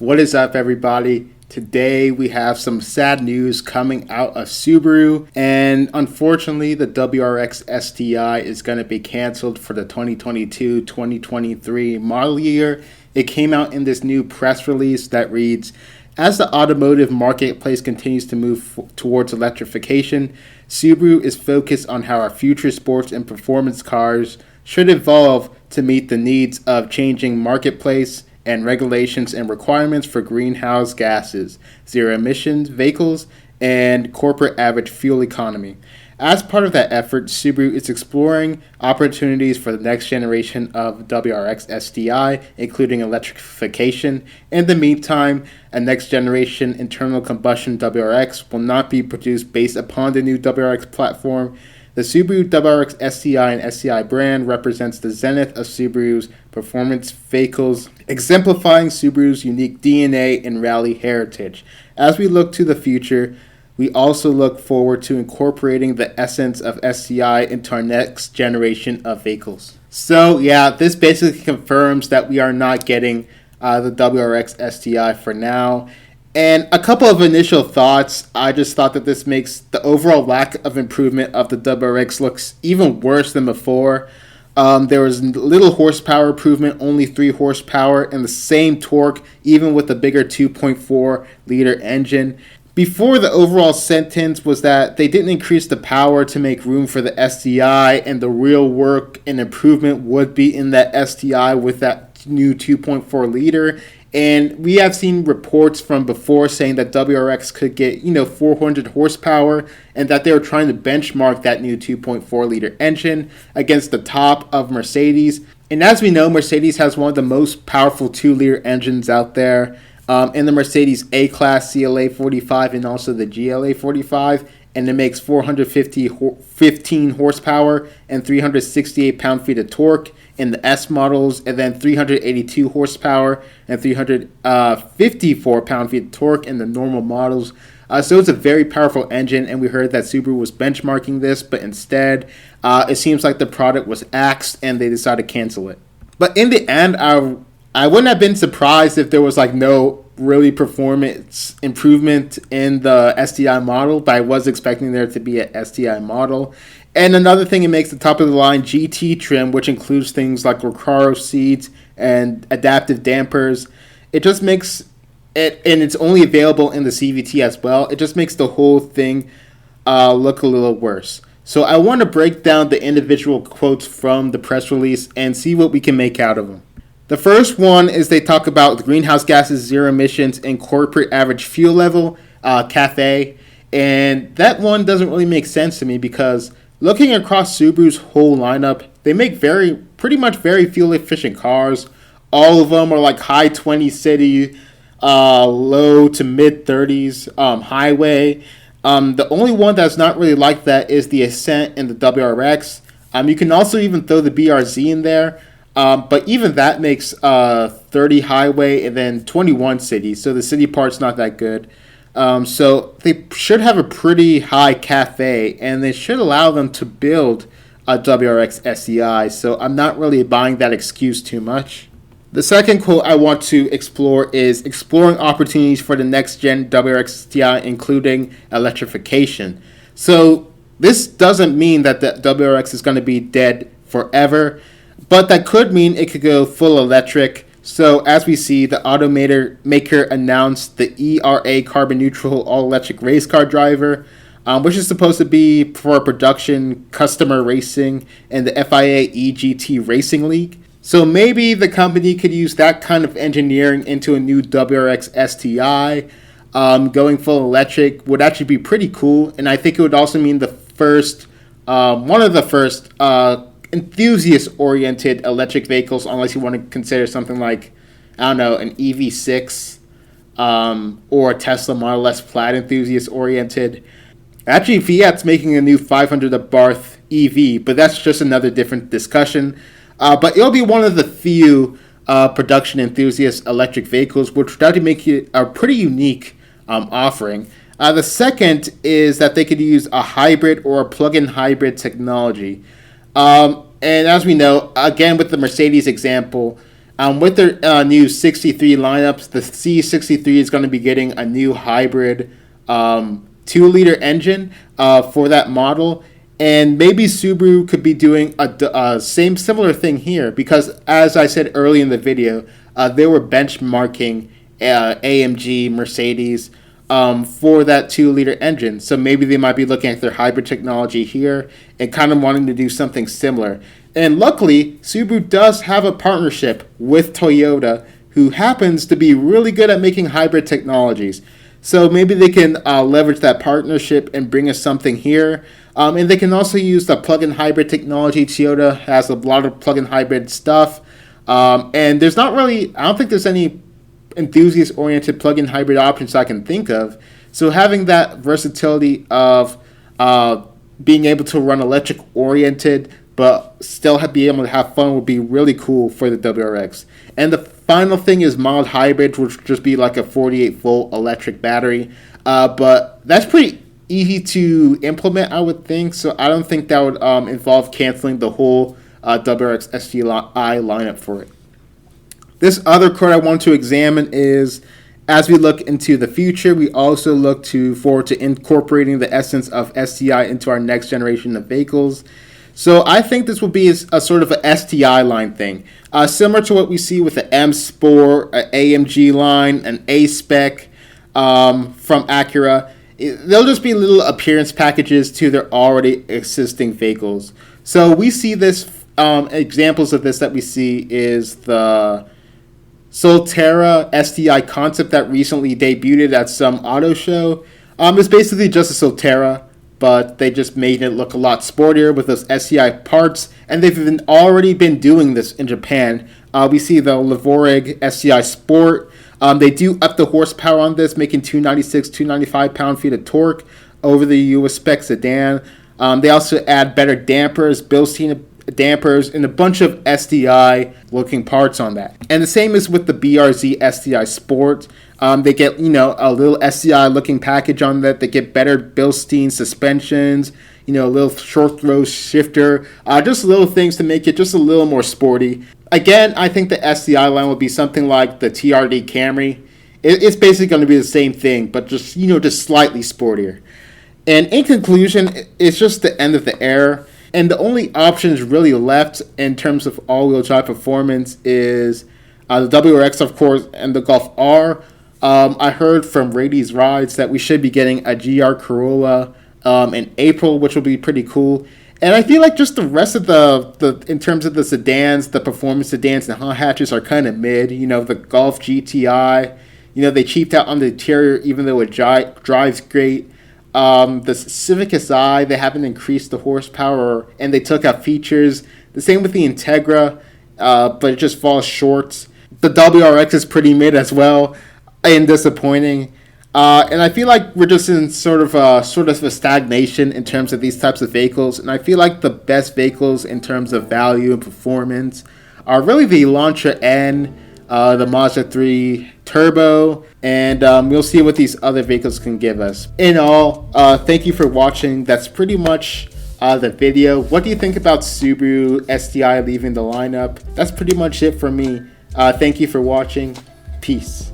What is up, everybody? Today we have some sad news coming out of Subaru, and unfortunately, the WRX STI is going to be canceled for the 2022-2023 model year. It came out in this new press release that reads, "As the automotive marketplace continues to move towards electrification, Subaru is focused on how our future sports and performance cars should evolve to meet the needs of changing marketplace and regulations and requirements for greenhouse gases, zero emissions vehicles, and corporate average fuel economy." As part of that effort, Subaru is exploring opportunities for the next generation of WRX STI, including electrification. In the meantime, a next generation internal combustion WRX will not be produced based upon the new WRX platform. The Subaru WRX STI and STI brand represents the zenith of Subaru's performance vehicles, exemplifying Subaru's unique DNA and rally heritage. As we look to the future, we also look forward to incorporating the essence of STI into our next generation of vehicles. So yeah, this basically confirms that we are not getting the WRX STI for now. And a couple of initial thoughts. I just thought that this makes the overall lack of improvement of the WRX looks even worse than before. There was little horsepower improvement, only 3 horsepower, and the same torque, even with the bigger 2.4 liter engine. Before, the overall sentence was that they didn't increase the power to make room for the STI, and the real work and improvement would be in that STI with that new 2.4 liter. And we have seen reports from before saying that WRX could get, 400 horsepower, and that they were trying to benchmark that new 2.4 liter engine against the top of Mercedes. And as we know, Mercedes has one of the most powerful 2 liter engines out there in the Mercedes A-Class CLA 45 and also the GLA 45. And it makes 415 horsepower and 368 pound-feet of torque in the S models, and then 382 horsepower and 354 pound-feet of torque in the normal models. So it's a very powerful engine, and we heard that Subaru was benchmarking this, but instead, it seems like the product was axed, and they decided to cancel it. But in the end, I wouldn't have been surprised if there was no really performance improvement in the STI model, but I was expecting there to be an STI model. And another thing, it makes the top of the line GT trim, which includes things like Recaro seats and adaptive dampers. It just makes it, and it's only available in the CVT as well. It just makes the whole thing look a little worse. So I want to break down the individual quotes from the press release and see what we can make out of them. The first one is they talk about the greenhouse gases, zero emissions, and corporate average fuel level, CAFE. And that one doesn't really make sense to me because looking across Subaru's whole lineup, they make pretty much very fuel efficient cars. All of them are high 20 city, low to mid 30s highway. The only one that's not really like that is the Ascent and the WRX. You can also even throw the BRZ in there. But even that makes 30 highway and then 21 city, so the city part's not that good. So they should have a pretty high CAFE, and they should allow them to build a WRX STI, so I'm not really buying that excuse too much. The second quote I want to explore is exploring opportunities for the next gen WRX STI, including electrification. So this doesn't mean that the WRX is going to be dead forever, but that could mean it could go full electric. So as we see, the automaker announced the ERA carbon neutral all-electric race car driver, which is supposed to be for production customer racing in the FIA EGT Racing League. So maybe the company could use that kind of engineering into a new WRX STI. Going full electric would actually be pretty cool, and I think it would also mean the first, one of the first enthusiast-oriented electric vehicles, unless you want to consider something like, an EV6 or a Tesla Model S Plaid enthusiast-oriented. Actually, Fiat's making a new 500 Abarth EV, but that's just another different discussion. But it'll be one of the few production enthusiast electric vehicles, which would actually make it a pretty unique offering. The second is that they could use a hybrid or a plug-in hybrid technology. And as we know, again with the Mercedes example, With their new 63 lineups, the C63 is going to be getting a new hybrid 2-liter engine for that model. And maybe Subaru could be doing a similar thing here, because as I said early in the video, they were benchmarking AMG, Mercedes for that 2-liter engine. So maybe they might be looking at their hybrid technology here and kind of wanting to do something similar. And luckily, Subaru does have a partnership with Toyota, who happens to be really good at making hybrid technologies. So maybe they can leverage that partnership and bring us something here. And they can also use the plug-in hybrid technology. Toyota has a lot of plug-in hybrid stuff. And there's not really, I don't think there's any enthusiast-oriented plug-in hybrid options I can think of. So having that versatility of being able to run electric-oriented but still be able to have fun would be really cool for the WRX. And the final thing is mild hybrid, which would just be like a 48-volt electric battery. But that's pretty easy to implement, I would think. So I don't think that would involve canceling the whole WRX STI lineup for it. This other card I want to examine is, as we look into the future, we also look forward to incorporating the essence of STI into our next generation of vehicles. So I think this will be a sort of a STI line thing, similar to what we see with the M Sport, an AMG line, an A Spec from Acura. They'll just be little appearance packages to their already existing vehicles. So we see this, examples of this that we see is the Solterra STI concept that recently debuted at some auto show. It's basically just a Solterra, but they just made it look a lot sportier with those STI parts, and they've already been doing this in Japan. We see the Levorig STI Sport. They do up the horsepower on this, making 296, 295 pound-feet of torque over the US spec sedan. They also add better dampers, Bilstein dampers, and a bunch of STI-looking parts on that. And the same is with the BRZ STI Sport. They get, a little STI-looking package on that. They get better Bilstein suspensions, a little short throw shifter, just little things to make it just a little more sporty. Again, I think the STI line will be something like the TRD Camry. It's basically going to be the same thing, but just, just slightly sportier. And in conclusion, it's just the end of the era. And the only options really left in terms of all-wheel drive performance is the WRX, of course, and the Golf R. I heard from Rady's Rides that we should be getting a GR Corolla in April, which will be pretty cool. And I feel like just the rest of the in terms of the sedans, the performance sedans and hot hatches are kind of mid. The Golf GTI, they cheaped out on the interior even though it drives great. The Civic Si, they haven't increased the horsepower and they took out features. The same with the Integra, but it just falls short. The WRX is pretty mid as well and disappointing. And I feel like we're just in sort of a stagnation in terms of these types of vehicles. And I feel like the best vehicles in terms of value and performance are really the Elantra N, the Mazda 3 Turbo, and we'll see what these other vehicles can give us. In all, thank you for watching. That's pretty much the video. What do you think about Subaru STI leaving the lineup? That's pretty much it for me. Thank you for watching. Peace.